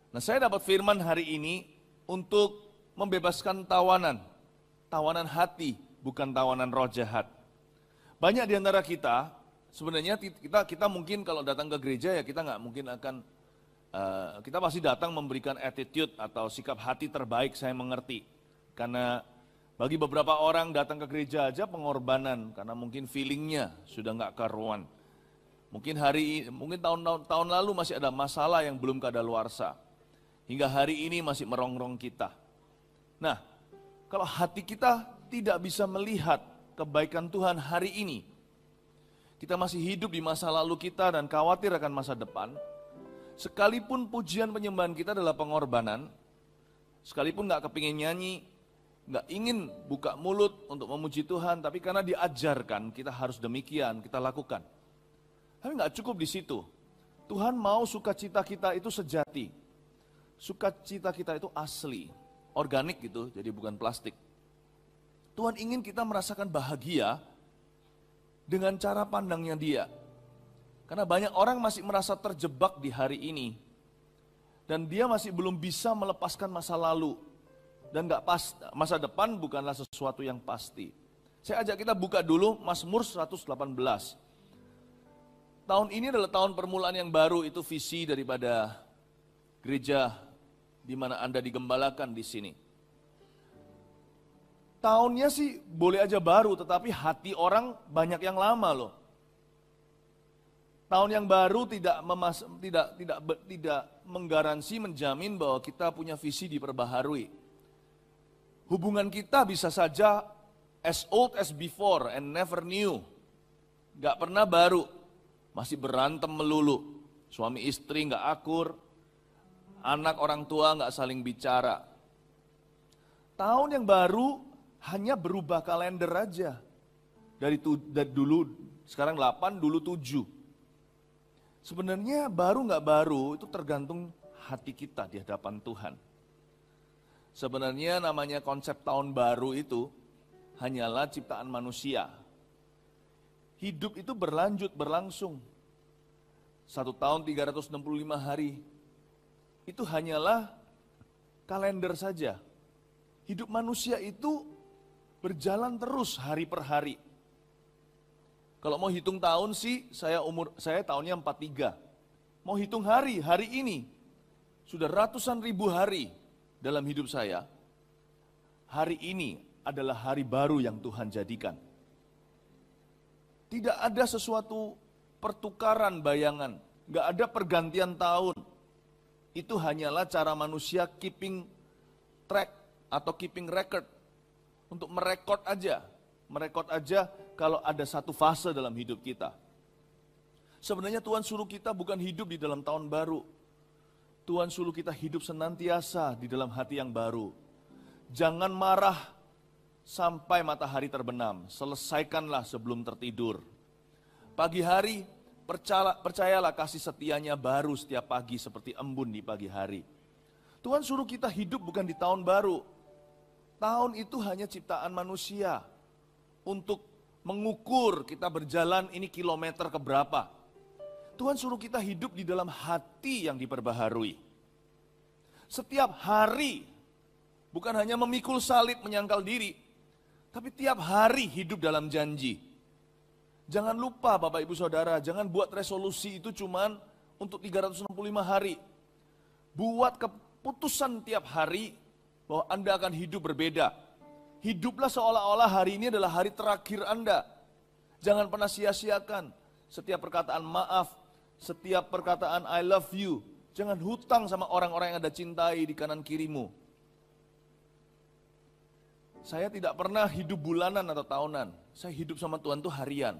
Nah, saya dapat firman hari ini untuk membebaskan tawanan. Tawanan hati, bukan tawanan roh jahat. Banyak di antara kita, sebenarnya kita mungkin kalau datang ke gereja ya kita nggak mungkin akan, kita pasti datang memberikan attitude atau sikap hati terbaik, saya mengerti. Karena bagi beberapa orang datang ke gereja aja pengorbanan, karena mungkin feelingnya sudah nggak karuan. Mungkin tahun lalu masih ada masalah yang belum kadaluarsa. Hingga hari ini masih merongrong kita. Nah, kalau hati kita tidak bisa melihat kebaikan Tuhan hari ini, kita masih hidup di masa lalu kita dan khawatir akan masa depan, sekalipun pujian penyembahan kita adalah pengorbanan, sekalipun nggak kepingin nyanyi, nggak ingin buka mulut untuk memuji Tuhan, tapi karena diajarkan kita harus demikian, kita lakukan. Tapi nggak cukup di situ. Tuhan mau sukacita kita itu sejati. Sukacita kita itu asli, organik gitu, jadi bukan plastik. Tuhan ingin kita merasakan bahagia dengan cara pandangnya Dia. Karena banyak orang masih merasa terjebak di hari ini. Dan dia masih belum bisa melepaskan masa lalu. Dan masa depan bukanlah sesuatu yang pasti. Saya ajak kita buka dulu Mazmur 118. Tahun ini adalah tahun permulaan yang baru, itu visi daripada gereja di mana Anda digembalakan di sini. Tahunnya sih boleh aja baru, tetapi hati orang banyak yang lama loh. Tahun yang baru tidak menggaransi, menjamin bahwa kita punya visi diperbaharui. Hubungan kita bisa saja as old as before and never new. Gak pernah baru, masih berantem melulu. Suami istri gak akur, anak orang tua gak saling bicara. Tahun yang baru hanya berubah kalender aja. Dari dulu, sekarang 8, dulu 7. Sebenarnya baru nggak baru itu tergantung hati kita di hadapan Tuhan. Sebenarnya namanya konsep tahun baru itu hanyalah ciptaan manusia. Hidup itu berlangsung. 1 tahun 365 hari. Itu hanyalah kalender saja. Hidup manusia itu berjalan terus hari per hari. Kalau mau hitung tahun sih, saya tahunnya 43. Mau hitung hari ini, sudah ratusan ribu hari dalam hidup saya. Hari ini adalah hari baru yang Tuhan jadikan. Tidak ada sesuatu pertukaran bayangan, gak ada pergantian tahun. Itu hanyalah cara manusia keeping track atau keeping record. Untuk merekod aja kalau ada satu fase dalam hidup kita. Sebenarnya Tuhan suruh kita bukan hidup di dalam tahun baru. Tuhan suruh kita hidup senantiasa di dalam hati yang baru. Jangan marah sampai matahari terbenam, selesaikanlah sebelum tertidur. Pagi hari, percayalah kasih setianya baru setiap pagi seperti embun di pagi hari. Tuhan suruh kita hidup bukan di tahun baru. Tahun itu hanya ciptaan manusia untuk mengukur kita berjalan ini kilometer keberapa. Tuhan suruh kita hidup di dalam hati yang diperbaharui. Setiap hari, bukan hanya memikul salib menyangkal diri, tapi tiap hari hidup dalam janji. Jangan lupa Bapak Ibu Saudara, jangan buat resolusi itu cuman untuk 365 hari. Buat keputusan tiap hari bahwa Anda akan hidup berbeda. Hiduplah seolah-olah hari ini adalah hari terakhir Anda. Jangan pernah sia-siakan setiap perkataan maaf, setiap perkataan I love you. Jangan hutang sama orang-orang yang Anda cintai di kanan kirimu. Saya tidak pernah hidup bulanan atau tahunan. Saya hidup sama Tuhan itu harian.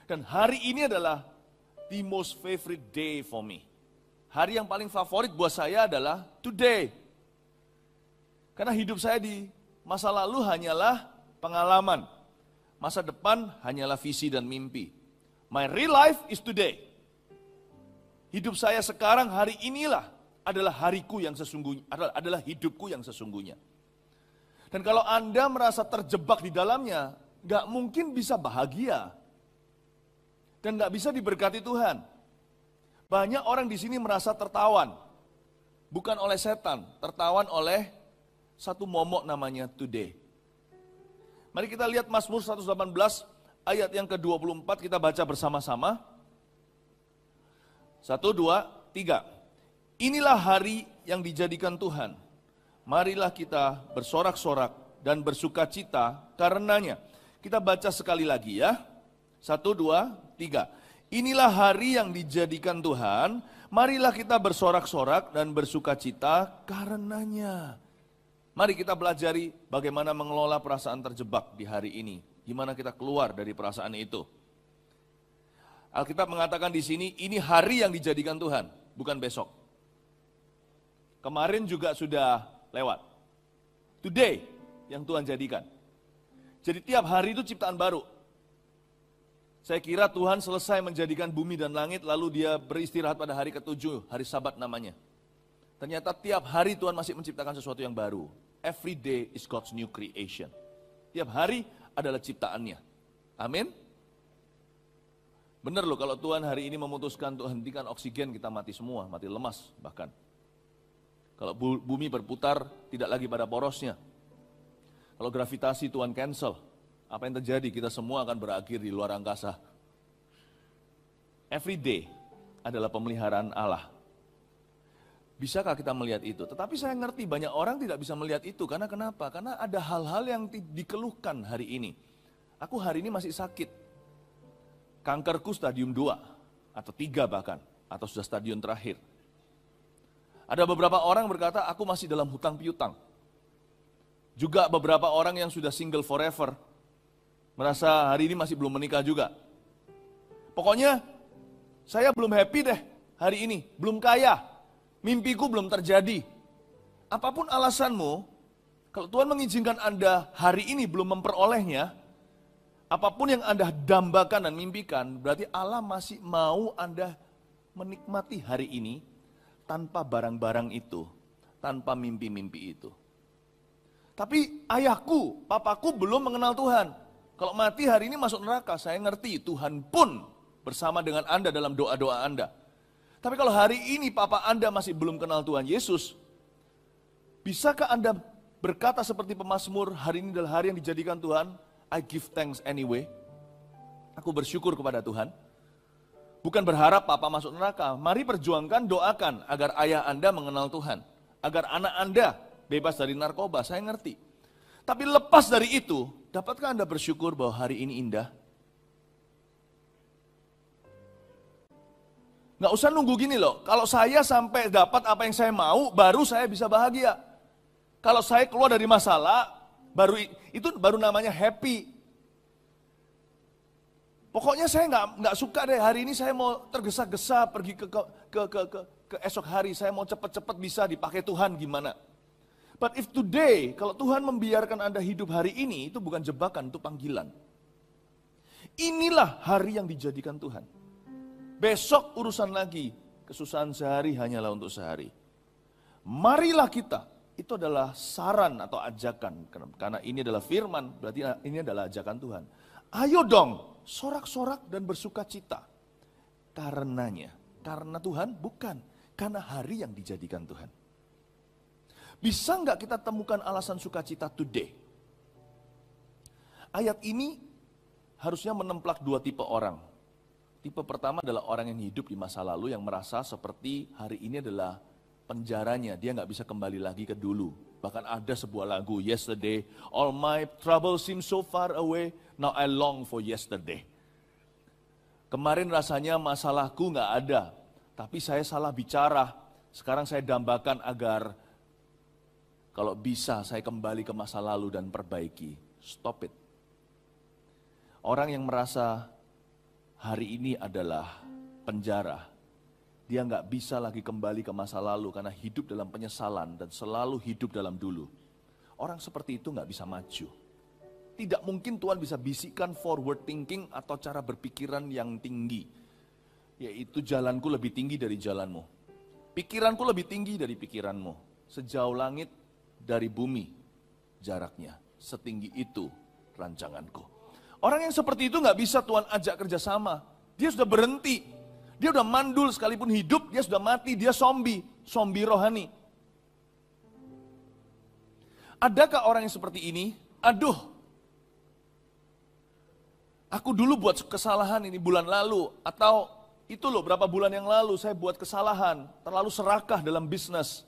Dan hari ini adalah the most favorite day for me. Hari yang paling favorit buat saya adalah today. Karena hidup saya di masa lalu hanyalah pengalaman. Masa depan hanyalah visi dan mimpi. My real life is today. Hidup saya sekarang hari inilah adalah hariku yang sesungguhnya, adalah hidupku yang sesungguhnya. Dan kalau Anda merasa terjebak di dalamnya, gak mungkin bisa bahagia. Dan gak bisa diberkati Tuhan. Banyak orang di sini merasa tertawan. bukan oleh setan, tertawan oleh satu momok namanya today. Mari kita lihat Mazmur 118 ayat yang ke-24, kita baca bersama-sama. 1, 2, 3. Inilah hari yang dijadikan Tuhan. Marilah kita bersorak-sorak dan bersukacita karenanya. Kita baca sekali lagi ya. 1, 2, 3. Inilah hari yang dijadikan Tuhan. Marilah kita bersorak-sorak dan bersukacita karenanya. Mari kita pelajari bagaimana mengelola perasaan terjebak di hari ini. Gimana kita keluar dari perasaan itu. Alkitab mengatakan di sini, ini hari yang dijadikan Tuhan, bukan besok. Kemarin juga sudah lewat. Today yang Tuhan jadikan. Jadi tiap hari itu ciptaan baru. Saya kira Tuhan selesai menjadikan bumi dan langit, lalu dia beristirahat pada hari ke-7, hari Sabat namanya. Ternyata tiap hari Tuhan masih menciptakan sesuatu yang baru. Every day is God's new creation. Tiap hari adalah ciptaannya. Amin. Benar loh, kalau Tuhan hari ini memutuskan untuk hentikan oksigen, kita mati semua, mati lemas bahkan. Kalau bumi berputar, tidak lagi pada porosnya. Kalau gravitasi Tuhan cancel, apa yang terjadi? Kita semua akan berakhir di luar angkasa. Every day adalah pemeliharaan Allah. Bisakah kita melihat itu? Tetapi saya ngerti banyak orang tidak bisa melihat itu. Karena kenapa? Karena ada hal-hal yang dikeluhkan hari ini. Aku hari ini masih sakit. Kankerku stadium 2 atau 3 bahkan. Atau sudah stadium terakhir. Ada beberapa orang berkata, aku masih dalam hutang piutang. Juga beberapa orang yang sudah single forever. Merasa hari ini masih belum menikah juga. Pokoknya, saya belum happy deh hari ini. Belum kaya. Mimpiku belum terjadi. Apapun alasanmu, kalau Tuhan mengizinkan Anda hari ini belum memperolehnya, apapun yang Anda dambakan dan mimpikan, berarti Allah masih mau Anda menikmati hari ini tanpa barang-barang itu, tanpa mimpi-mimpi itu. Tapi ayahku, papaku belum mengenal Tuhan. Kalau mati hari ini masuk neraka, saya ngerti Tuhan pun bersama dengan Anda dalam doa-doa Anda. Tapi kalau hari ini papa Anda masih belum kenal Tuhan Yesus, bisakah Anda berkata seperti pemazmur, hari ini adalah hari yang dijadikan Tuhan, I give thanks anyway. Aku bersyukur kepada Tuhan. Bukan berharap papa masuk neraka. Mari perjuangkan, doakan agar ayah Anda mengenal Tuhan. Agar anak Anda bebas dari narkoba, saya ngerti. Tapi lepas dari itu, dapatkah Anda bersyukur bahwa hari ini indah? Nggak usah nunggu gini loh, kalau saya sampai dapat apa yang saya mau, baru saya bisa bahagia. Kalau saya keluar dari masalah, itu baru namanya happy. Pokoknya saya nggak suka deh, hari ini saya mau tergesa-gesa pergi ke esok hari, saya mau cepat-cepat bisa dipakai Tuhan gimana. But if today, kalau Tuhan membiarkan Anda hidup hari ini, itu bukan jebakan, itu panggilan. Inilah hari yang dijadikan Tuhan. Besok urusan lagi, kesusahan sehari hanyalah untuk sehari. Marilah kita, itu adalah saran atau ajakan, karena ini adalah firman, berarti ini adalah ajakan Tuhan. Ayo dong, sorak-sorak dan bersukacita. Karenanya, karena Tuhan bukan, karena hari yang dijadikan Tuhan. Bisa nggak kita temukan alasan sukacita today? Ayat ini harusnya menemplak dua tipe orang. Tipe pertama adalah orang yang hidup di masa lalu yang merasa seperti hari ini adalah penjaranya. Dia nggak bisa kembali lagi ke dulu. Bahkan ada sebuah lagu, Yesterday, all my troubles seem so far away, now I long for yesterday. Kemarin rasanya masalahku nggak ada, tapi saya salah bicara. Sekarang saya dambakan agar kalau bisa saya kembali ke masa lalu dan perbaiki. Stop it. Orang yang merasa hari ini adalah penjara. Dia nggak bisa lagi kembali ke masa lalu karena hidup dalam penyesalan dan selalu hidup dalam dulu. Orang seperti itu nggak bisa maju. Tidak mungkin Tuhan bisa bisikkan forward thinking atau cara berpikiran yang tinggi. Yaitu jalanku lebih tinggi dari jalanmu. Pikiranku lebih tinggi dari pikiranmu. Sejauh langit dari bumi jaraknya. Setinggi itu rancanganku. Orang yang seperti itu nggak bisa Tuhan ajak kerjasama. Dia sudah berhenti. Dia sudah mandul sekalipun hidup, dia sudah mati, dia zombie rohani. Adakah orang yang seperti ini? Aduh, aku dulu buat kesalahan ini bulan lalu, atau itu loh berapa bulan yang lalu saya buat kesalahan, terlalu serakah dalam bisnis.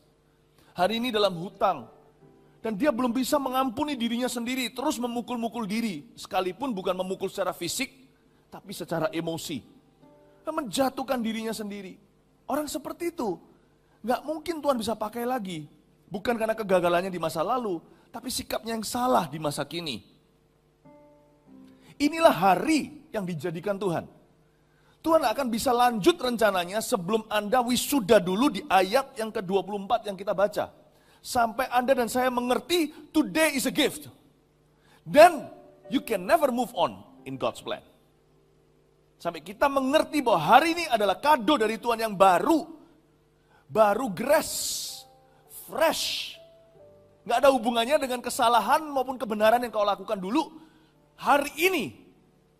Hari ini dalam hutang. Dan dia belum bisa mengampuni dirinya sendiri, terus memukul-mukul diri. Sekalipun bukan memukul secara fisik, tapi secara emosi. Dan menjatuhkan dirinya sendiri. Orang seperti itu, gak mungkin Tuhan bisa pakai lagi. Bukan karena kegagalannya di masa lalu, tapi sikapnya yang salah di masa kini. Inilah hari yang dijadikan Tuhan. Tuhan akan bisa lanjut rencananya sebelum Anda wisuda dulu di ayat yang ke-24 yang kita baca. Sampai Anda dan saya mengerti, today is a gift. Then, you can never move on in God's plan. Sampai kita mengerti bahwa hari ini adalah kado dari Tuhan yang baru. Baru grace, fresh. Gak ada hubungannya dengan kesalahan maupun kebenaran yang kau lakukan dulu. Hari ini,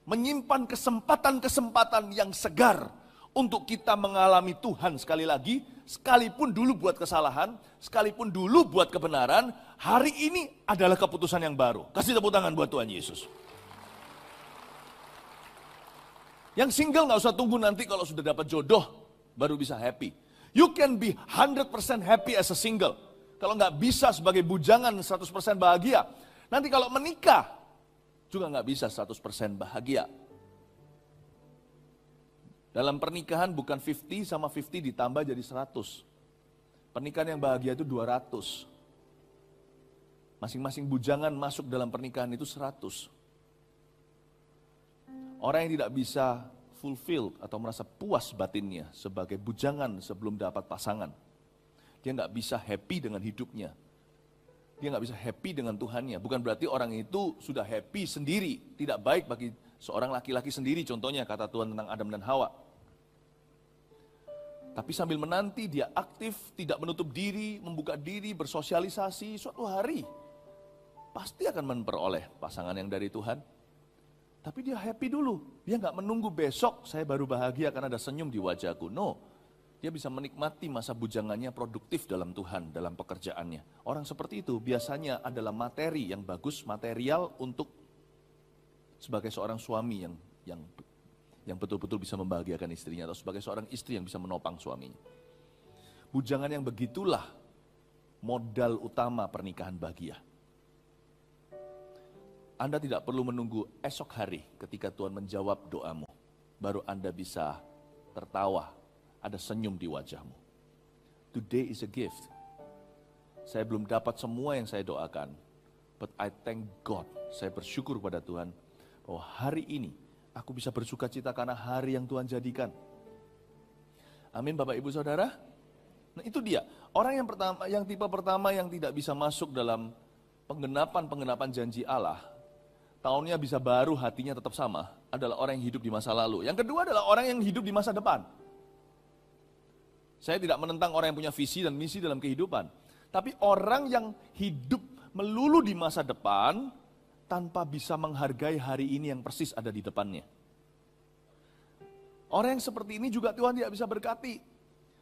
menyimpan kesempatan-kesempatan yang segar untuk kita mengalami Tuhan sekali lagi, sekalipun dulu buat kesalahan, sekalipun dulu buat kebenaran, hari ini adalah keputusan yang baru. Kasih tepuk tangan buat Tuhan Yesus. Yang single gak usah tunggu nanti kalau sudah dapat jodoh, baru bisa happy. You can be 100% happy as a single. Kalau gak bisa sebagai bujangan 100% bahagia, nanti kalau menikah, juga gak bisa 100% bahagia. Dalam pernikahan bukan 50 sama 50 ditambah jadi 100. Pernikahan yang bahagia itu 200. Masing-masing bujangan masuk dalam pernikahan itu 100. Orang yang tidak bisa fulfilled atau merasa puas batinnya sebagai bujangan sebelum dapat pasangan. Dia nggak bisa happy dengan hidupnya. Dia nggak bisa happy dengan Tuhannya. Bukan berarti orang itu sudah happy sendiri. Tidak baik bagi seorang laki-laki sendiri, contohnya kata Tuhan tentang Adam dan Hawa. Tapi sambil menanti dia aktif, tidak menutup diri, membuka diri, bersosialisasi, suatu hari pasti akan memperoleh pasangan yang dari Tuhan. Tapi dia happy dulu, dia nggak menunggu besok saya baru bahagia karena ada senyum di wajahku. No, dia bisa menikmati masa bujangannya produktif dalam Tuhan, dalam pekerjaannya. Orang seperti itu biasanya adalah materi yang bagus, material untuk sebagai seorang suami yang betul-betul bisa membahagiakan istrinya, atau sebagai seorang istri yang bisa menopang suaminya. Bujangan yang begitulah modal utama pernikahan bahagia. Anda tidak perlu menunggu esok hari ketika Tuhan menjawab doamu, baru Anda bisa tertawa, ada senyum di wajahmu. Today is a gift. Saya belum dapat semua yang saya doakan, but I thank God. Saya bersyukur pada Tuhan bahwa hari ini aku bisa bersuka cita karena hari yang Tuhan jadikan. Amin Bapak Ibu Saudara. Nah itu dia, orang yang tipe pertama yang tidak bisa masuk dalam penggenapan janji Allah, tahunnya bisa baru, hatinya tetap sama, adalah orang yang hidup di masa lalu. Yang kedua adalah orang yang hidup di masa depan. Saya tidak menentang orang yang punya visi dan misi dalam kehidupan, tapi orang yang hidup melulu di masa depan, tanpa bisa menghargai hari ini yang persis ada di depannya. Orang yang seperti ini juga Tuhan tidak bisa berkati.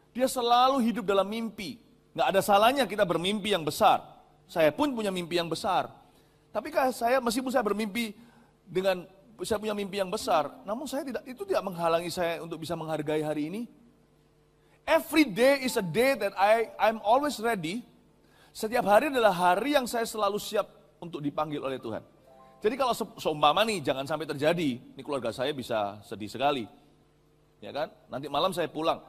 Dia selalu hidup dalam mimpi. Nggak ada salahnya kita bermimpi yang besar. Saya pun punya mimpi yang besar. Tapi meskipun saya bermimpi dengan saya punya mimpi yang besar, namun itu tidak menghalangi saya untuk bisa menghargai hari ini. Every day is a day that I'm always ready. Setiap hari adalah hari yang saya selalu siap untuk dipanggil oleh Tuhan. Jadi kalau seumpama nih, jangan sampai terjadi, ini keluarga saya bisa sedih sekali. Ya kan? Nanti malam saya pulang.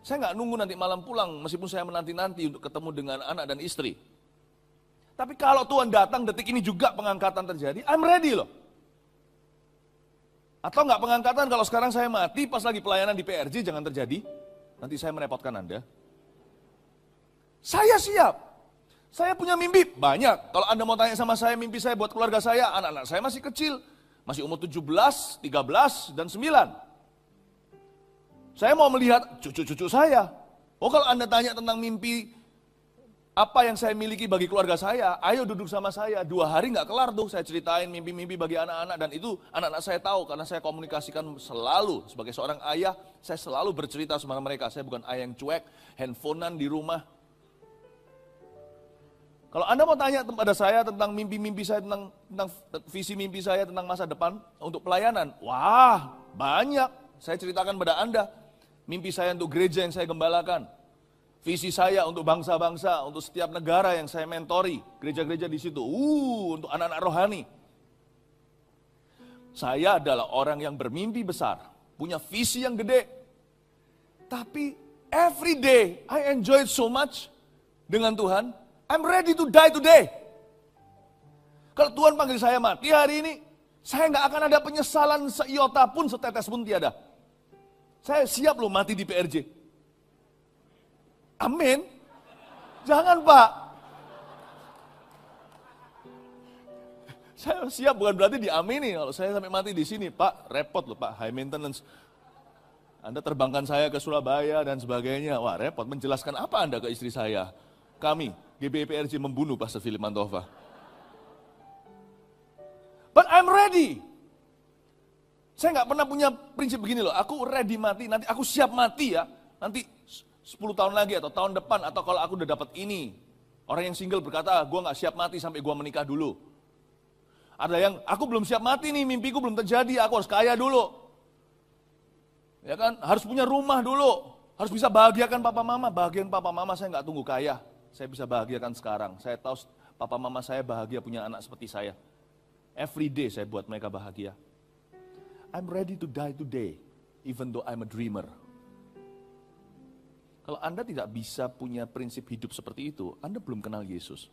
Saya nggak nunggu nanti malam pulang, meskipun saya menanti-nanti untuk ketemu dengan anak dan istri. Tapi kalau Tuhan datang detik ini juga pengangkatan terjadi, I'm ready loh. Atau nggak pengangkatan kalau sekarang saya mati pas lagi pelayanan di PRJ, jangan terjadi. Nanti saya merepotkan Anda. Saya siap. Saya punya mimpi banyak. Kalau Anda mau tanya sama saya mimpi saya buat keluarga saya, anak-anak saya masih kecil. Masih umur 17, 13, dan 9. Saya mau melihat cucu-cucu saya. Oh kalau Anda tanya tentang mimpi apa yang saya miliki bagi keluarga saya, ayo duduk sama saya. 2 hari nggak kelar tuh saya ceritain mimpi-mimpi bagi anak-anak. Dan itu anak-anak saya tahu karena saya komunikasikan selalu. Sebagai seorang ayah, saya selalu bercerita sama mereka. Saya bukan ayah yang cuek, handphonean di rumah. Kalau Anda mau tanya kepada saya tentang mimpi-mimpi saya, tentang visi mimpi saya tentang masa depan untuk pelayanan, wah banyak. Saya ceritakan pada Anda, mimpi saya untuk gereja yang saya gembalakan, visi saya untuk bangsa-bangsa, untuk setiap negara yang saya mentori, gereja-gereja di situ, untuk anak-anak rohani. Saya adalah orang yang bermimpi besar, punya visi yang gede, tapi every day I enjoy it so much dengan Tuhan. I'm ready to die today. Kalau Tuhan panggil saya mati hari ini, saya nggak akan ada penyesalan seiota pun, setetes pun tiada. Saya siap loh mati di PRJ. Amin. Jangan Pak. Saya siap bukan berarti diamini. Kalau saya sampai mati di sini, Pak, repot loh Pak, high maintenance. Anda terbangkan saya ke Surabaya dan sebagainya. Wah repot, menjelaskan apa Anda ke istri saya? Kami, GBPRJ membunuh Pastor Philip Mantova. But I'm ready. Saya nggak pernah punya prinsip begini loh, aku ready mati, nanti aku siap mati ya. Nanti 10 tahun lagi atau tahun depan, atau kalau aku udah dapat ini. Orang yang single berkata, gue nggak siap mati sampai gue menikah dulu. Ada yang, aku belum siap mati nih, mimpiku belum terjadi, aku harus kaya dulu. Ya kan, harus punya rumah dulu. Harus bisa bahagiakan papa mama. Bahagian papa mama saya nggak tunggu kaya. Saya bisa bahagiakan sekarang. Saya tahu papa mama saya bahagia punya anak seperti saya. Every day saya buat mereka bahagia. I'm ready to die today, even though I'm a dreamer. Kalau Anda tidak bisa punya prinsip hidup seperti itu, Anda belum kenal Yesus.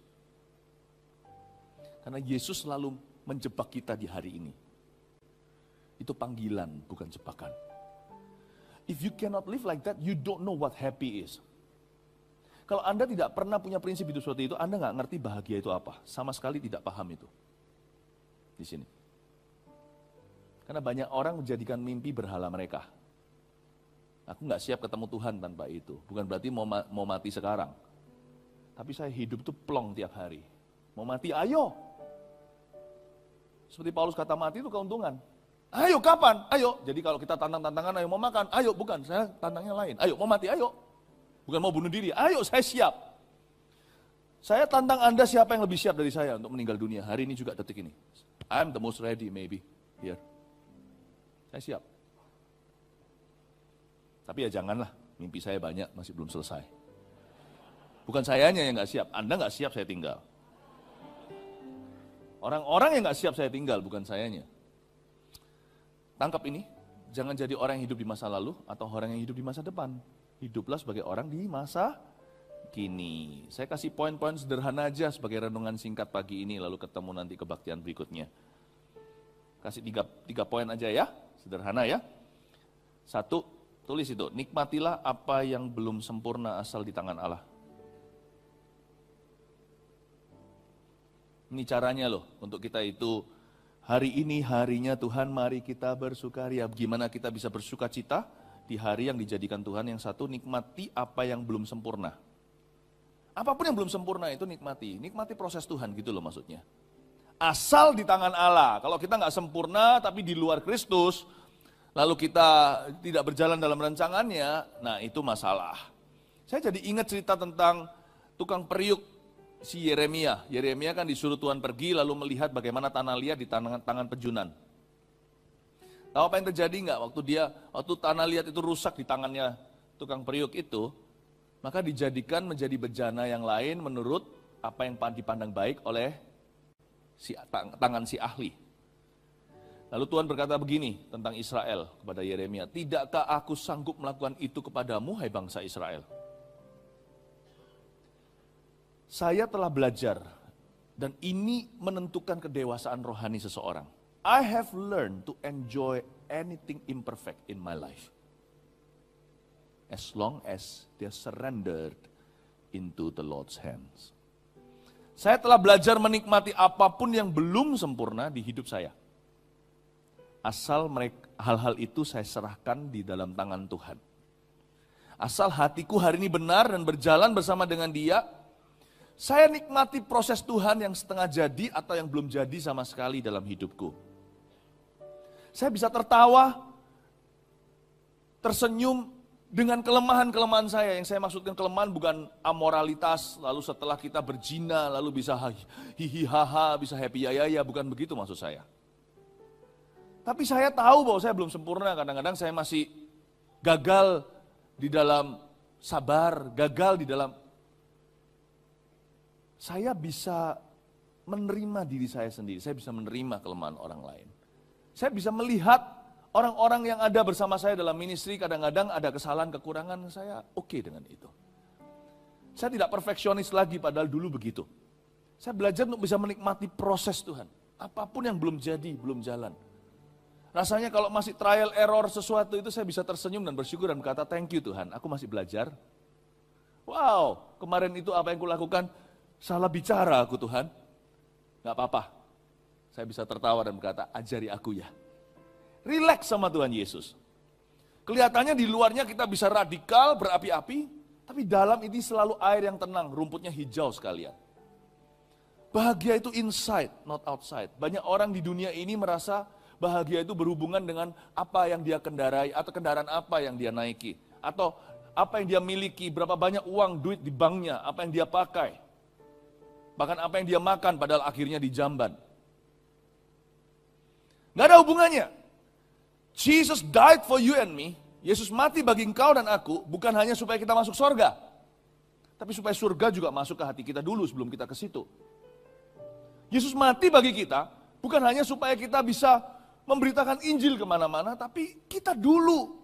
Karena Yesus selalu menjebak kita di hari ini. Itu panggilan, bukan jebakan. If you cannot live like that, you don't know what happy is. Kalau Anda tidak pernah punya prinsip hidup seperti itu, Anda nggak ngerti bahagia itu apa. Sama sekali tidak paham itu. Di sini. Karena banyak orang menjadikan mimpi berhala mereka. Aku nggak siap ketemu Tuhan tanpa itu. Bukan berarti mau mati sekarang. Tapi saya hidup itu plong tiap hari. Mau mati, ayo. Seperti Paulus kata mati itu keuntungan. Ayo kapan? Ayo. Jadi kalau kita tantang-tantangan, ayo mau makan. Ayo, bukan. Saya tantangnya lain. Ayo mau mati, ayo. Bukan mau bunuh diri. Ayo, saya siap. Saya tantang Anda siapa yang lebih siap dari saya untuk meninggal dunia. Hari ini juga, detik ini. I'm the most ready maybe here. Saya siap. Tapi ya janganlah, mimpi saya banyak, masih belum selesai. Bukan sayanya yang nggak siap, Anda nggak siap, saya tinggal. Orang-orang yang nggak siap saya tinggal, bukan sayanya. Tangkap ini, jangan jadi orang yang hidup di masa lalu atau orang yang hidup di masa depan. Hiduplah sebagai orang di masa kini. Saya kasih poin-poin sederhana aja sebagai renungan singkat pagi ini, lalu ketemu nanti kebaktian berikutnya. Kasih tiga poin aja ya, sederhana ya. 1, tulis itu, nikmatilah apa yang belum sempurna asal di tangan Allah. Ini caranya loh, untuk kita itu, hari ini harinya Tuhan, mari kita bersukaria. Gimana kita bisa bersuka cita di hari yang dijadikan Tuhan? Yang 1, nikmati apa yang belum sempurna. Apapun yang belum sempurna itu nikmati. Nikmati proses Tuhan gitu loh maksudnya. Asal di tangan Allah. Kalau kita nggak sempurna tapi di luar Kristus, lalu kita tidak berjalan dalam rancangannya, nah itu masalah. Saya jadi ingat cerita tentang tukang periuk si Yeremia. Yeremia kan disuruh Tuhan pergi lalu melihat bagaimana tanah liat di tangan pejunan. Tahu apa yang terjadi nggak waktu tanah liat itu rusak di tangannya tukang periuk itu, maka dijadikan menjadi bejana yang lain menurut apa yang dipandang baik oleh tangan si ahli. Lalu Tuhan berkata begini tentang Israel kepada Yeremia, tidakkah aku sanggup melakukan itu kepadamu, hai bangsa Israel? Saya telah belajar, dan ini menentukan kedewasaan rohani seseorang. I have learned to enjoy anything imperfect in my life. As long as they are surrendered into the Lord's hands. Saya telah belajar menikmati apapun yang belum sempurna di hidup saya. Asal hal-hal itu saya serahkan di dalam tangan Tuhan. Asal hatiku hari ini benar dan berjalan bersama dengan Dia, saya nikmati proses Tuhan yang setengah jadi atau yang belum jadi sama sekali dalam hidupku. Saya bisa tertawa, tersenyum, dengan kelemahan-kelemahan saya. Yang saya maksudkan kelemahan bukan amoralitas, lalu setelah kita berzina, lalu bisa hihi haha, bisa happy ya, bukan begitu maksud saya. Tapi saya tahu bahwa saya belum sempurna, kadang-kadang saya masih gagal di dalam sabar, gagal di dalam... Saya bisa menerima diri saya sendiri, saya bisa menerima kelemahan orang lain. Saya bisa melihat orang-orang yang ada bersama saya dalam ministry, kadang-kadang ada kesalahan, kekurangan, saya oke dengan itu. Saya tidak perfeksionis lagi, padahal dulu begitu. Saya belajar untuk bisa menikmati proses Tuhan. Apapun yang belum jadi, belum jalan. Rasanya kalau masih trial error sesuatu itu saya bisa tersenyum dan bersyukur dan berkata, thank you Tuhan, aku masih belajar. Wow, kemarin itu apa yang kulakukan? Salah bicara aku Tuhan. Gak apa-apa, saya bisa tertawa dan berkata, ajari aku ya. Relax sama Tuhan Yesus. Kelihatannya di luarnya kita bisa radikal, berapi-api, tapi dalam ini selalu air yang tenang, rumputnya hijau sekalian. Bahagia itu inside, not outside. Banyak orang di dunia ini merasa bahagia itu berhubungan dengan apa yang dia kendarai, atau kendaraan apa yang dia naiki, atau apa yang dia miliki, berapa banyak uang, duit di banknya, apa yang dia pakai, bahkan apa yang dia makan, padahal akhirnya dijamban. Gak ada hubungannya. Jesus died for you and me. Yesus mati bagi engkau dan aku, bukan hanya supaya kita masuk surga, tapi supaya surga juga masuk ke hati kita dulu sebelum kita ke situ. Yesus mati bagi kita, bukan hanya supaya kita bisa memberitakan Injil kemana-mana, tapi kita dulu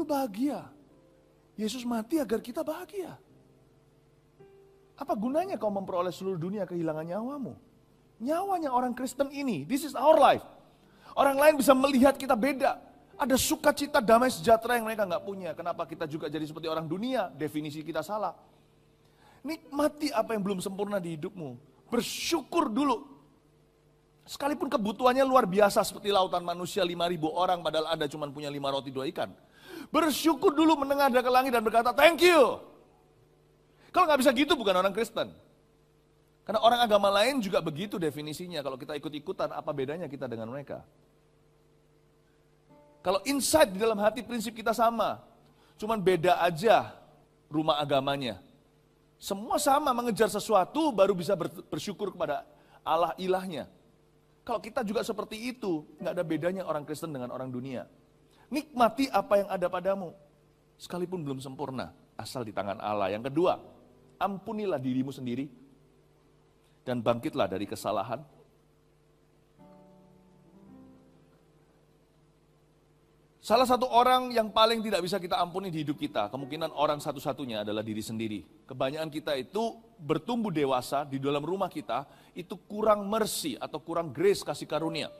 bahagia. Yesus mati agar kita bahagia. Apa gunanya kau memperoleh seluruh dunia kehilangan nyawamu? Nyawanya orang Kristen ini, this is our life. Orang lain bisa melihat kita beda. Ada sukacita, damai, sejahtera yang mereka nggak punya. Kenapa kita juga jadi seperti orang dunia? Definisi kita salah. Nikmati apa yang belum sempurna di hidupmu. Bersyukur dulu. Sekalipun kebutuhannya luar biasa seperti lautan manusia 5.000 orang padahal Anda cuma punya 5 roti 2 ikan. Bersyukur dulu menengadah ke langit dan berkata thank you. Kalau nggak bisa gitu bukan orang Kristen. Karena orang agama lain juga begitu definisinya. Kalau kita ikut-ikutan apa bedanya kita dengan mereka? Kalau insight di dalam hati prinsip kita sama. Cuman beda aja rumah agamanya. Semua sama mengejar sesuatu baru bisa bersyukur kepada Allah ilahnya. Kalau kita juga seperti itu, nggak ada bedanya orang Kristen dengan orang dunia. Nikmati apa yang ada padamu, sekalipun belum sempurna, asal di tangan Allah. Yang kedua, ampunilah dirimu sendiri, dan bangkitlah dari kesalahan. Salah satu orang yang paling tidak bisa kita ampuni di hidup kita, kemungkinan orang satu-satunya adalah diri sendiri. Kebanyakan kita itu bertumbuh dewasa di dalam rumah kita, itu kurang mercy atau kurang grace kasih karunia.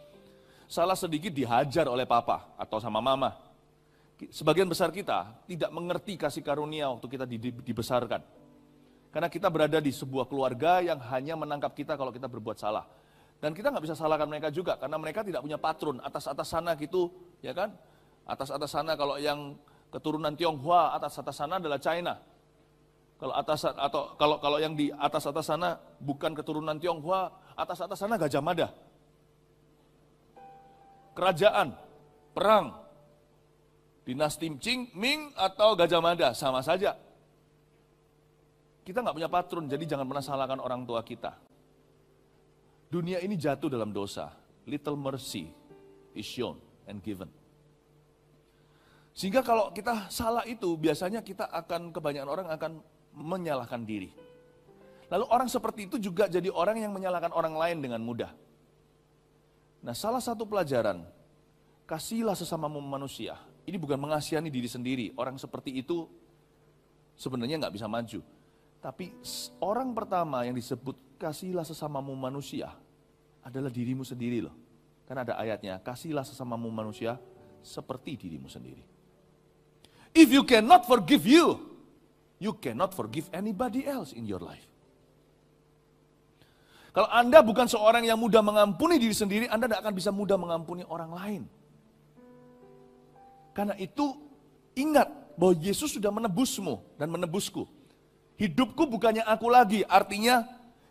Salah sedikit dihajar oleh papa atau sama mama. Sebagian besar kita tidak mengerti kasih karunia waktu kita dibesarkan. Karena kita berada di sebuah keluarga yang hanya menangkap kita kalau kita berbuat salah. Dan kita nggak bisa salahkan mereka juga, karena mereka tidak punya patron atas-atas sana gitu, ya kan? Atas-atas sana kalau yang keturunan Tionghoa, atas-atas sana adalah China. Kalau yang di atas-atas sana bukan keturunan Tionghoa, atas-atas sana Gajah Mada. Kerajaan, perang, dinasti Qing, Ming atau Gajah Mada, sama saja. Kita nggak punya patron, jadi jangan pernah salahkan orang tua kita. Dunia ini jatuh dalam dosa. Little mercy is shown and given. Sehingga kalau kita salah itu, biasanya kebanyakan orang akan menyalahkan diri. Lalu orang seperti itu juga jadi orang yang menyalahkan orang lain dengan mudah. Nah, salah satu pelajaran, kasihilah sesamamu manusia. Ini bukan mengasihani diri sendiri. Orang seperti itu sebenarnya nggak bisa maju. Tapi orang pertama yang disebut kasihilah sesamamu manusia adalah dirimu sendiri loh. Kan ada ayatnya, kasihilah sesamamu manusia seperti dirimu sendiri. If you cannot forgive you cannot forgive anybody else in your life. Kalau Anda bukan seorang yang mudah mengampuni diri sendiri, Anda tidak akan bisa mudah mengampuni orang lain. Karena itu, ingat bahwa Yesus sudah menebusmu dan menebusku. Hidupku bukannya aku lagi, artinya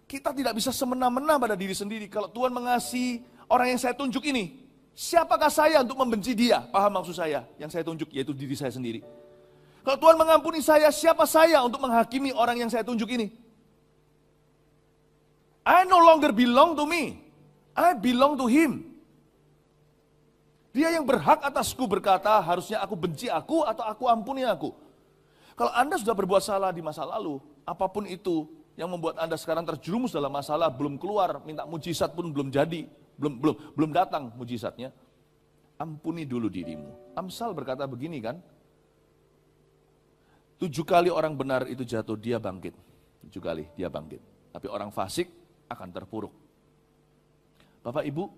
kita tidak bisa semena-mena pada diri sendiri. Kalau Tuhan mengasihi orang yang saya tunjuk ini, Siapakah saya untuk membenci dia? Paham maksud saya? Yang saya tunjuk yaitu diri saya sendiri. Kalau Tuhan mengampuni saya, siapa saya untuk menghakimi orang yang saya tunjuk ini? I no longer belong to me. I belong to him. Dia yang berhak atasku berkata, harusnya aku benci aku atau aku ampuni aku. Kalau Anda sudah berbuat salah di masa lalu, apapun itu yang membuat Anda sekarang terjerumus dalam masalah, belum keluar, minta mujizat pun belum jadi, belum datang mujizatnya, ampuni dulu dirimu. Amsal berkata begini kan, 7 kali orang benar itu jatuh, dia bangkit. 7 kali dia bangkit. Tapi orang fasik akan terpuruk. Bapak Ibu,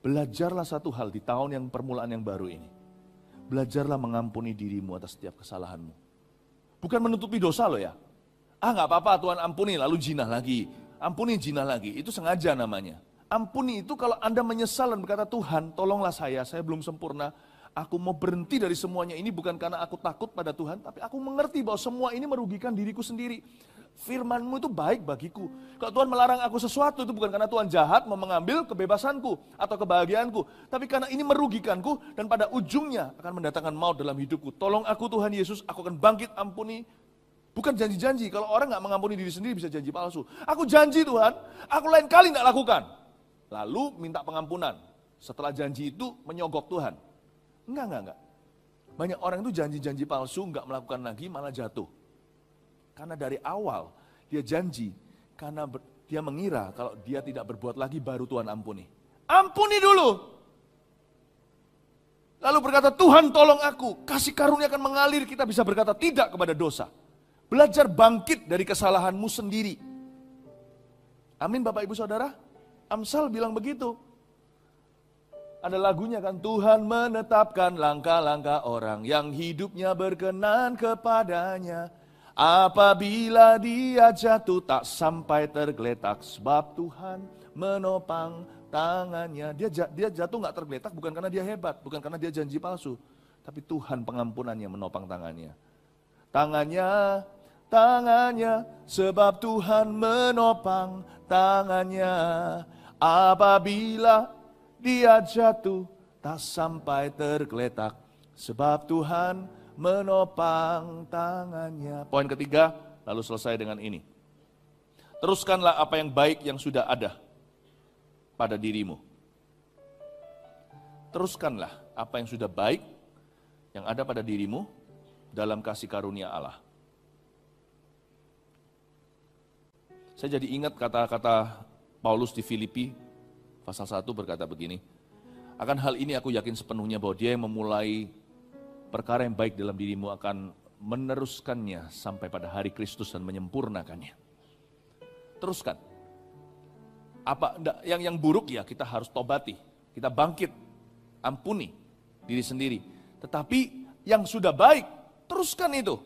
belajarlah satu hal di tahun yang permulaan yang baru ini. Belajarlah mengampuni dirimu atas setiap kesalahanmu. Bukan menutupi dosa loh ya. Nggak apa-apa Tuhan ampuni, lalu jinah lagi. Ampuni jinah lagi, itu sengaja namanya. Ampuni itu kalau Anda menyesal dan berkata, Tuhan tolonglah saya belum sempurna. Aku mau berhenti dari semuanya ini bukan karena aku takut pada Tuhan, tapi aku mengerti bahwa semua ini merugikan diriku sendiri. Firman-Mu itu baik bagiku. Kalau Tuhan melarang aku sesuatu itu bukan karena Tuhan jahat mau mengambil kebebasanku atau kebahagiaanku, tapi karena ini merugikanku dan pada ujungnya akan mendatangkan maut dalam hidupku. Tolong aku Tuhan Yesus, aku akan bangkit, ampuni. Bukan janji-janji, kalau orang gak mengampuni diri sendiri bisa janji palsu. Aku janji Tuhan, aku lain kali gak lakukan. Lalu minta pengampunan. Setelah janji itu menyogok Tuhan. Enggak. Banyak orang itu janji-janji palsu, enggak melakukan lagi, malah jatuh. Karena dari awal dia janji, karena dia mengira kalau dia tidak berbuat lagi baru Tuhan ampuni. Ampuni dulu. Lalu berkata, Tuhan tolong aku, kasih karunia akan mengalir, kita bisa berkata tidak kepada dosa. Belajar bangkit dari kesalahanmu sendiri. Amin Bapak Ibu Saudara. Amsal bilang begitu. Ada lagunya kan, Tuhan menetapkan langkah-langkah orang yang hidupnya berkenan kepadanya. Apabila dia jatuh tak sampai tergeletak, sebab Tuhan menopang tangannya. Dia jatuh gak tergeletak bukan karena dia hebat, bukan karena dia janji palsu. Tapi Tuhan pengampunannya menopang tangannya. Tangannya, sebab Tuhan menopang tangannya. Apabila dia jatuh, tak sampai tergeletak, sebab Tuhan menopang tangannya. Poin ketiga, lalu selesai dengan ini. Teruskanlah apa yang baik yang sudah ada pada dirimu. Teruskanlah apa yang sudah baik yang ada pada dirimu dalam kasih karunia Allah. Saya jadi ingat kata-kata Paulus di Filipi, pasal 1 berkata begini, akan hal ini aku yakin sepenuhnya bahwa dia yang memulai perkara yang baik dalam dirimu akan meneruskannya sampai pada hari Kristus dan menyempurnakannya. Teruskan. Apa yang buruk ya kita harus tobati, kita bangkit, ampuni diri sendiri. Tetapi yang sudah baik, teruskan itu.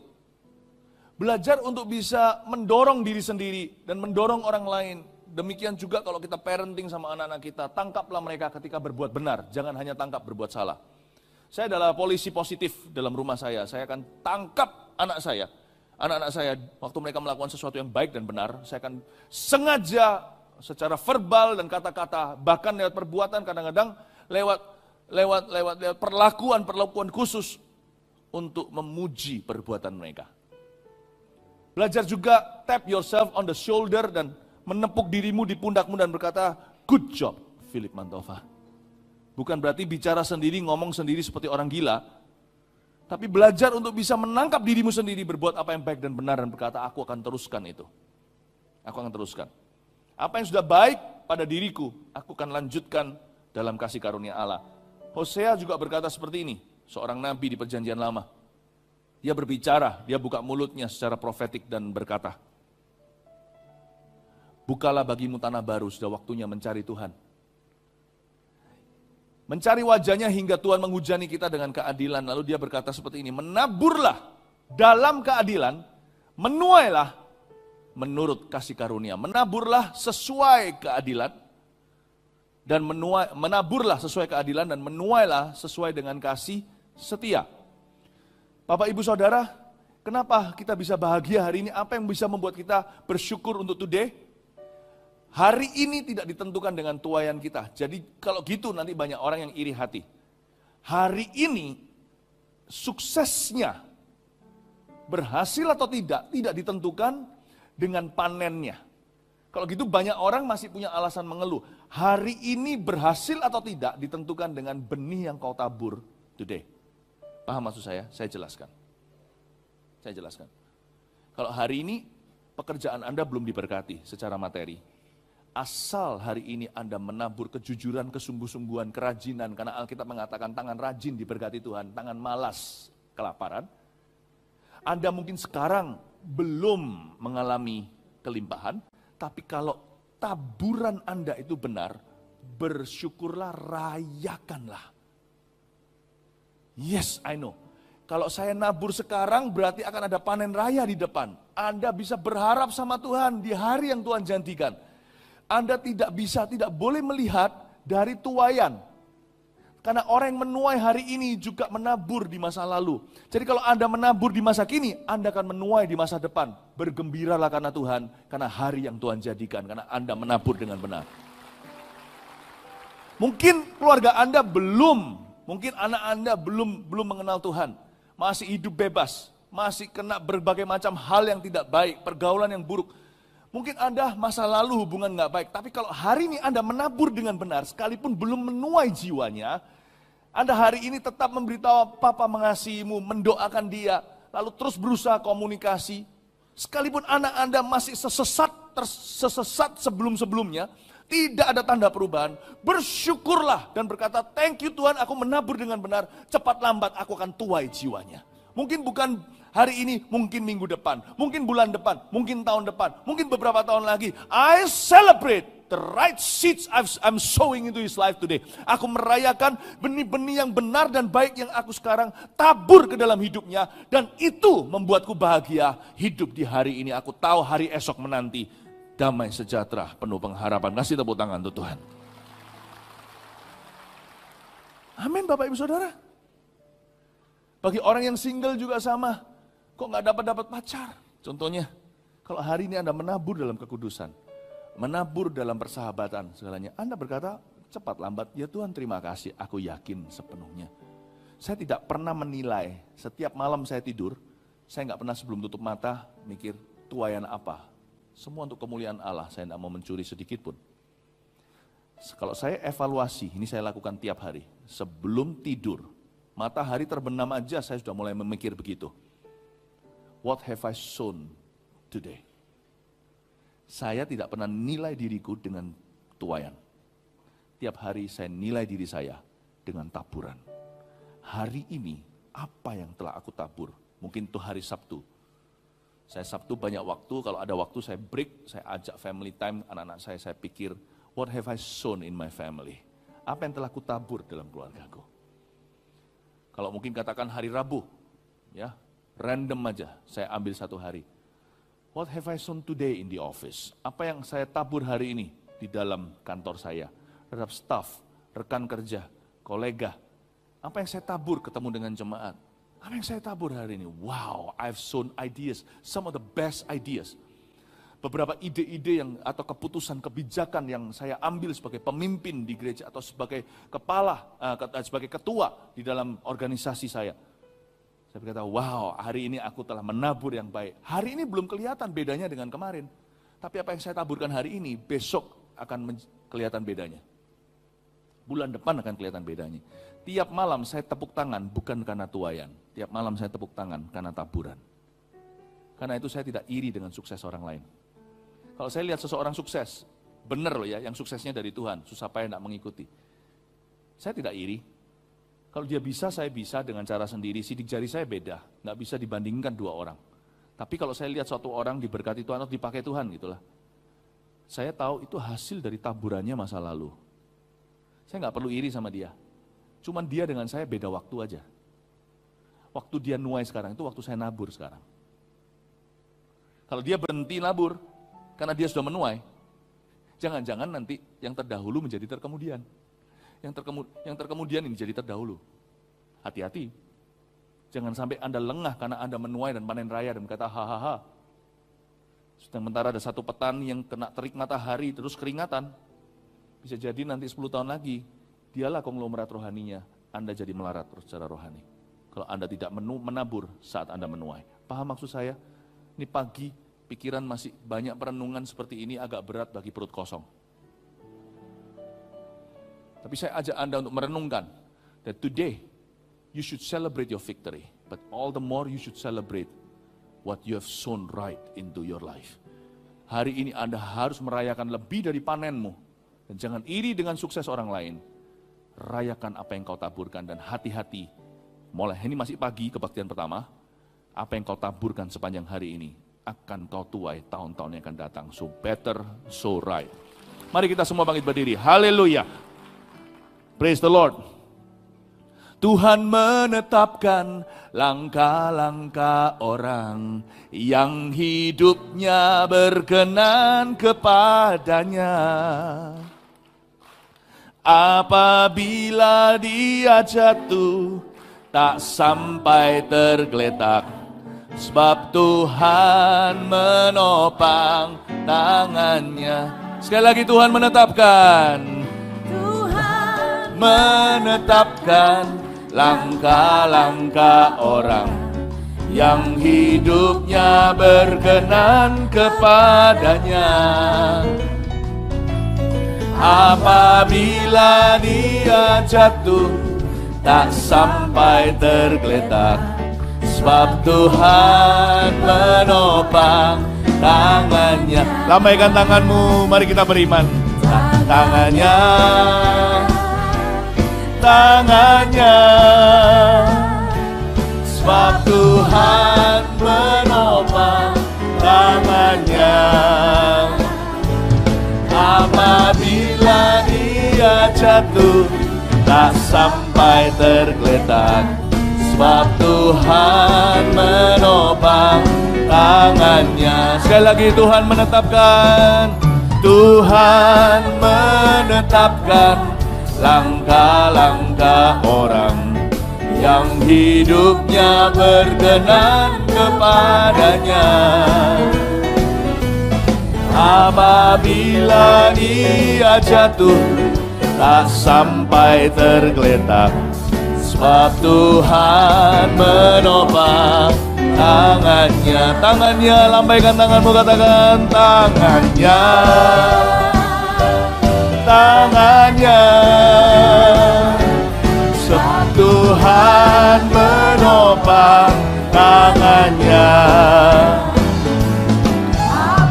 Belajar untuk bisa mendorong diri sendiri dan mendorong orang lain. Demikian juga kalau kita parenting sama anak-anak kita, tangkaplah mereka ketika berbuat benar, jangan hanya tangkap berbuat salah. Saya adalah polisi positif dalam rumah saya akan tangkap anak-anak saya, waktu mereka melakukan sesuatu yang baik dan benar, saya akan sengaja secara verbal dan kata-kata, bahkan lewat perbuatan, kadang-kadang lewat perlakuan khusus untuk memuji perbuatan mereka. Belajar juga tap yourself on the shoulder dan menepuk dirimu di pundakmu dan berkata, good job, Philip Mantova. Bukan berarti bicara sendiri, ngomong sendiri seperti orang gila, tapi belajar untuk bisa menangkap dirimu sendiri, berbuat apa yang baik dan benar, dan berkata, aku akan teruskan itu. Aku akan teruskan. Apa yang sudah baik pada diriku, aku akan lanjutkan dalam kasih karunia Allah. Hosea juga berkata seperti ini, seorang nabi di perjanjian lama. Dia berbicara, dia buka mulutnya secara profetik dan berkata, bukalah bagimu tanah baru, sudah waktunya mencari Tuhan. Mencari wajahnya hingga Tuhan menghujani kita dengan keadilan. Lalu dia berkata seperti ini, menaburlah dalam keadilan, menuailah menurut kasih karunia. Menaburlah sesuai keadilan, dan menaburlah sesuai keadilan, dan menuailah sesuai dengan kasih setia. Bapak Ibu Saudara, kenapa kita bisa bahagia hari ini? Apa yang bisa membuat kita bersyukur untuk today? Hari ini tidak ditentukan dengan tuaian kita. Jadi kalau gitu nanti banyak orang yang iri hati. Hari ini suksesnya berhasil atau tidak ditentukan dengan panennya. Kalau gitu banyak orang masih punya alasan mengeluh. Hari ini berhasil atau tidak ditentukan dengan benih yang kau tabur today. Paham maksud saya? Saya jelaskan. Kalau hari ini pekerjaan Anda belum diberkati secara materi. Asal hari ini Anda menabur kejujuran, kesungguh-sungguhan, kerajinan. Karena Alkitab mengatakan tangan rajin diberkati Tuhan, tangan malas kelaparan. Anda mungkin sekarang belum mengalami kelimpahan, tapi kalau taburan Anda itu benar, bersyukurlah, rayakanlah. Yes, I know. Kalau saya nabur sekarang berarti akan ada panen raya di depan. Anda bisa berharap sama Tuhan di hari yang Tuhan janjikan. Anda tidak boleh melihat dari tuaian. Karena orang yang menuai hari ini juga menabur di masa lalu. Jadi kalau Anda menabur di masa kini, Anda akan menuai di masa depan. Bergembiralah karena Tuhan, karena hari yang Tuhan jadikan, karena Anda menabur dengan benar. Mungkin keluarga Anda mungkin anak Anda belum mengenal Tuhan. Masih hidup bebas, masih kena berbagai macam hal yang tidak baik, pergaulan yang buruk. Mungkin Anda masa lalu hubungan nggak baik, tapi kalau hari ini Anda menabur dengan benar, sekalipun belum menuai jiwanya, Anda hari ini tetap memberitahu Papa mengasihimu, mendoakan dia, lalu terus berusaha komunikasi. Sekalipun anak Anda masih sesesat sebelum-sebelumnya, tidak ada tanda perubahan, bersyukurlah dan berkata, thank you Tuhan, aku menabur dengan benar, cepat lambat aku akan tuai jiwanya. Mungkin bukan hari ini, mungkin minggu depan, mungkin bulan depan, mungkin tahun depan, mungkin beberapa tahun lagi. I celebrate the right seeds I'm sowing into his life today. Aku merayakan benih-benih yang benar dan baik yang aku sekarang tabur ke dalam hidupnya. Dan itu membuatku bahagia hidup di hari ini. Aku tahu hari esok menanti damai sejahtera, penuh pengharapan. Kasih tepuk tangan untuk Tuhan. Amin Bapak Ibu Saudara. Bagi orang yang single juga sama. Kok gak dapat pacar? Contohnya, kalau hari ini Anda menabur dalam kekudusan, menabur dalam persahabatan segalanya, Anda berkata, cepat lambat, ya Tuhan terima kasih, aku yakin sepenuhnya. Saya tidak pernah menilai, setiap malam saya tidur, saya gak pernah sebelum tutup mata mikir, tuaian apa? Semua untuk kemuliaan Allah, saya tidak mau mencuri sedikit pun. Kalau saya evaluasi, ini saya lakukan tiap hari, sebelum tidur, matahari terbenam aja saya sudah mulai memikir begitu. What have I sown today? Saya tidak pernah nilai diriku dengan tuaian. Tiap hari saya nilai diri saya dengan taburan. Hari ini apa yang telah aku tabur? Mungkin itu hari Sabtu. Saya Sabtu banyak waktu, kalau ada waktu saya break, saya ajak family time, anak-anak saya pikir, what have I sown in my family? Apa yang telah aku tabur dalam keluargaku? Kalau mungkin katakan hari Rabu, ya random aja, saya ambil satu hari. What have I sown today in the office? Apa yang saya tabur hari ini di dalam kantor saya, terhadap staff, rekan kerja, kolega. Apa yang saya tabur ketemu dengan jemaat? Apa yang saya tabur hari ini? Wow, I've sown ideas, some of the best ideas. Beberapa ide-ide atau keputusan, kebijakan yang saya ambil sebagai pemimpin di gereja atau sebagai kepala, sebagai ketua di dalam organisasi saya. Saya berkata, wow, hari ini aku telah menabur yang baik. Hari ini belum kelihatan bedanya dengan kemarin. Tapi apa yang saya taburkan hari ini, besok akan kelihatan bedanya. Bulan depan akan kelihatan bedanya. Tiap malam saya tepuk tangan bukan karena tuaian. Tiap malam saya tepuk tangan karena taburan. Karena itu saya tidak iri dengan sukses orang lain. Kalau saya lihat seseorang sukses, benar loh ya, yang suksesnya dari Tuhan, susah payah tidak mengikuti. Saya tidak iri. Kalau dia bisa, saya bisa dengan cara sendiri. Sidik jari saya beda, nggak bisa dibandingkan dua orang. Tapi kalau saya lihat suatu orang diberkati Tuhan atau dipakai Tuhan gitulah, saya tahu itu hasil dari taburannya masa lalu. Saya nggak perlu iri sama dia. Cuman dia dengan saya beda waktu aja. Waktu dia nuai sekarang itu waktu saya nabur sekarang. Kalau dia berhenti nabur, karena dia sudah menuai, jangan-jangan nanti yang terdahulu menjadi terkemudian. Yang terkemudian ini jadi terdahulu. Hati-hati. Jangan sampai Anda lengah karena Anda menuai dan panen raya dan berkata hahaha. Sementara ada satu petani yang kena terik matahari terus keringatan. Bisa jadi nanti 10 tahun lagi, dialah konglomerat rohaninya. Anda jadi melarat terus secara rohani. Kalau Anda tidak menabur saat Anda menuai. Paham maksud saya? Ini pagi, pikiran masih banyak perenungan seperti ini agak berat bagi perut kosong. Tapi saya ajak Anda untuk merenungkan. That today, you should celebrate your victory. But all the more you should celebrate what you have sown right into your life. Hari ini Anda harus merayakan lebih dari panenmu. Dan jangan iri dengan sukses orang lain. Rayakan apa yang kau taburkan dan hati-hati. Mulai ini masih pagi kebaktian pertama. Apa yang kau taburkan sepanjang hari ini akan kau tuai tahun-tahun yang akan datang. So better, so right. Mari kita semua bangkit berdiri. Haleluya. Praise the Lord. Tuhan menetapkan langkah-langkah orang yang hidupnya berkenan kepadanya. Apabila dia jatuh, tak sampai tergeletak, sebab Tuhan menopang tangannya. Sekali lagi Tuhan menetapkan. Tuhan menetapkan langkah-langkah orang yang hidupnya berkenan kepadanya. Apabila dia jatuh, tak sampai tergeletak, sebab Tuhan menopang tangannya. Lambaikan tanganmu, mari kita beriman. Tangannya, tangannya, sebab Tuhan menopang tangannya. Apabila dia jatuh, tak sampai tergeletak, sebab Tuhan menopang tangannya. Sekali lagi Tuhan menetapkan. Tuhan menetapkan langkah-langkah orang yang hidupnya berkenan kepadanya. Apabila dia jatuh, tak sampai tergeletak, sebab Tuhan menopang tangannya. Tangannya, lambaikan tanganmu, katakan tangannya. Tangannya, sebab Tuhan menopang tangannya.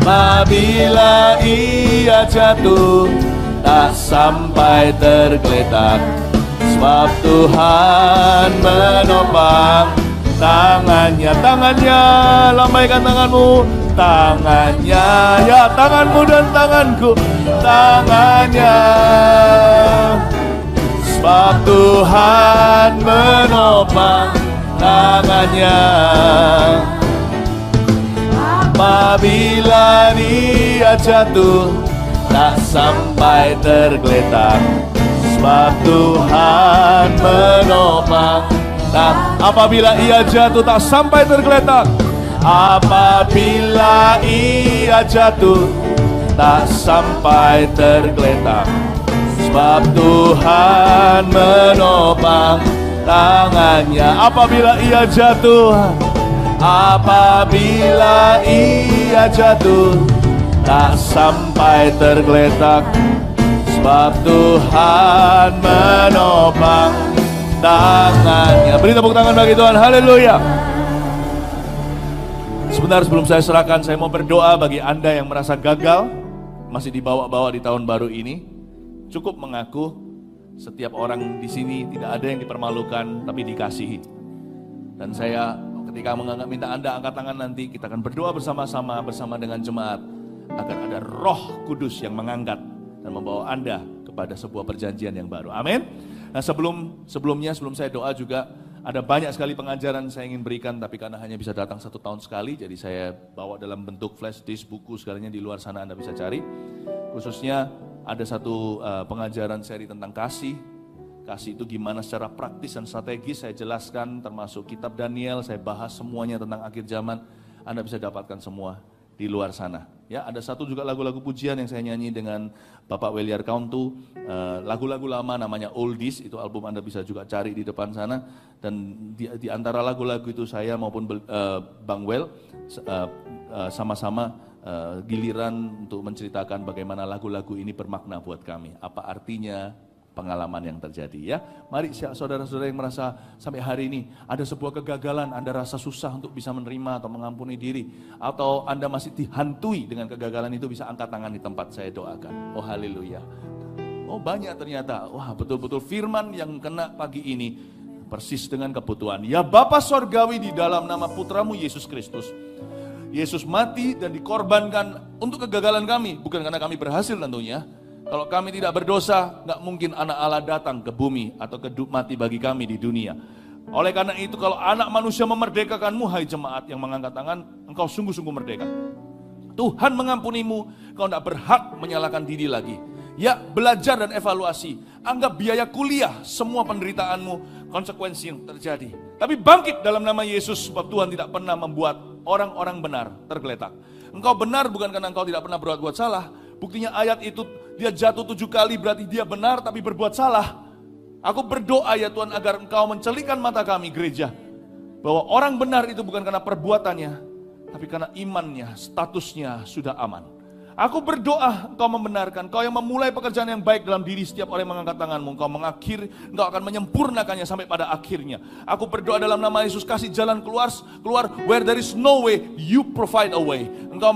Apabila ia jatuh, tak sampai tergeletak, sebab Tuhan menopang tangannya. Tangannya, lambaikan tanganmu. Tangannya, ya tanganmu dan tanganku. Tangannya, sebab Tuhan menopang tangannya. Apabila dia jatuh, tak sampai tergeletak, sebab Tuhan menopang. Apabila ia jatuh, tak sampai tergeletak. Apabila ia jatuh, tak sampai tergeletak, sebab Tuhan menopang tangannya. Apabila ia jatuh, apabila ia jatuh, tak sampai tergeletak, sebab Tuhan menopang tangannya. Beri tepuk tangan bagi Tuhan. Haleluya. Sebentar sebelum saya serahkan, saya mau berdoa bagi Anda yang merasa gagal, masih dibawa-bawa di tahun baru ini. Cukup mengaku setiap orang di sini tidak ada yang dipermalukan, tapi dikasihi. Dan saya ketika minta Anda angkat tangan nanti, kita akan berdoa bersama-sama bersama dengan jemaat agar ada Roh Kudus yang mengangkat dan membawa Anda kepada sebuah perjanjian yang baru. Amin. Nah sebelum saya doa juga, ada banyak sekali pengajaran saya ingin berikan, tapi karena hanya bisa datang 1 tahun sekali, jadi saya bawa dalam bentuk flash disk, buku, segalanya di luar sana Anda bisa cari. Khususnya ada satu pengajaran seri tentang kasih. Kasih itu gimana secara praktis dan strategis saya jelaskan, termasuk kitab Daniel, saya bahas semuanya tentang akhir zaman. Anda bisa dapatkan semua di luar sana. Ya, ada satu juga lagu-lagu pujian yang saya nyanyi dengan Bapak Weliar Kauntu, lagu-lagu lama namanya Oldies, itu album Anda bisa juga cari di depan sana. Dan di antara lagu-lagu itu saya maupun Bang Wel sama-sama giliran untuk menceritakan bagaimana lagu-lagu ini bermakna buat kami, apa artinya pengalaman yang terjadi ya. Mari saudara-saudara yang merasa sampai hari ini ada sebuah kegagalan, Anda rasa susah untuk bisa menerima atau mengampuni diri, atau Anda masih dihantui dengan kegagalan itu, bisa angkat tangan di tempat saya doakan. Oh haleluya. Oh banyak ternyata, wah betul-betul firman yang kena pagi ini persis dengan kebutuhan. Ya Bapa Sorgawi, di dalam nama putramu Yesus Kristus, Yesus mati dan dikorbankan untuk kegagalan kami, bukan karena kami berhasil tentunya. Kalau kami tidak berdosa, nggak mungkin anak Allah datang ke bumi atau mati bagi kami di dunia. Oleh karena itu, kalau anak manusia memerdekakanmu, hai jemaat yang mengangkat tangan, engkau sungguh-sungguh merdeka. Tuhan mengampunimu, kau tidak berhak menyalahkan diri lagi. Ya, belajar dan evaluasi. Anggap biaya kuliah, semua penderitaanmu, konsekuensi yang terjadi. Tapi bangkit dalam nama Yesus, sebab Tuhan tidak pernah membuat orang-orang benar tergeletak. Engkau benar bukan karena engkau tidak pernah berbuat salah. Buktinya ayat itu, dia jatuh 7 kali berarti dia benar tapi berbuat salah. Aku berdoa ya Tuhan agar engkau mencelikan mata kami gereja, bahwa orang benar itu bukan karena perbuatannya, tapi karena imannya, statusnya sudah aman. Aku berdoa engkau membenarkan, engkau yang memulai pekerjaan yang baik dalam diri setiap orang yang mengangkat tanganmu, engkau akan menyempurnakannya sampai pada akhirnya. Aku berdoa dalam nama Yesus, kasih jalan keluar, where there is no way, you provide a way. Engkau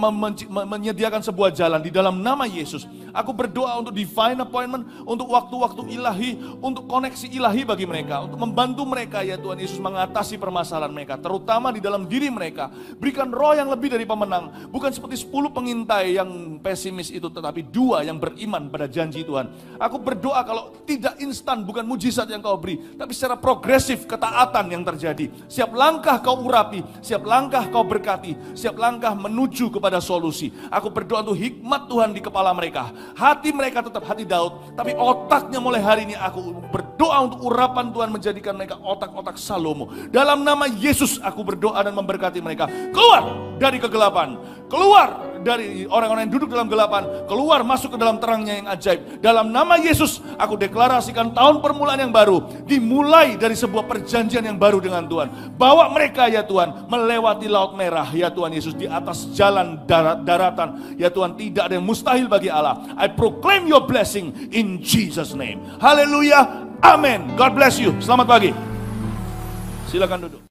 menyediakan sebuah jalan di dalam nama Yesus. Aku berdoa untuk divine appointment, untuk waktu-waktu ilahi, untuk koneksi ilahi bagi mereka, untuk membantu mereka ya Tuhan Yesus mengatasi permasalahan mereka, terutama di dalam diri mereka. Berikan roh yang lebih dari pemenang, bukan seperti 10 pengintai yang pesimis itu, tetapi 2 yang beriman pada janji Tuhan. Aku berdoa kalau tidak instan, bukan mujizat yang kau beri, tapi secara progresif ketaatan yang terjadi. Setiap langkah kau urapi, setiap langkah kau berkati, setiap langkah menuju kepada solusi. Aku berdoa untuk hikmat Tuhan di kepala mereka. Hati mereka tetap hati Daud, tapi otaknya mulai hari ini aku berdoa untuk urapan Tuhan menjadikan mereka otak-otak Salomo. Dalam nama Yesus aku berdoa dan memberkati mereka. Keluar dari kegelapan, keluar dari orang-orang yang duduk dalam gelapan, keluar masuk ke dalam terangnya yang ajaib. Dalam nama Yesus aku deklarasikan tahun permulaan yang baru, dimulai dari sebuah perjanjian yang baru dengan Tuhan. Bawa mereka ya Tuhan melewati laut merah ya Tuhan Yesus, di atas jalan daratan ya Tuhan. Tidak ada yang mustahil bagi Allah. I proclaim your blessing in Jesus name. Haleluya, amen. God bless you. Selamat pagi. Silakan duduk.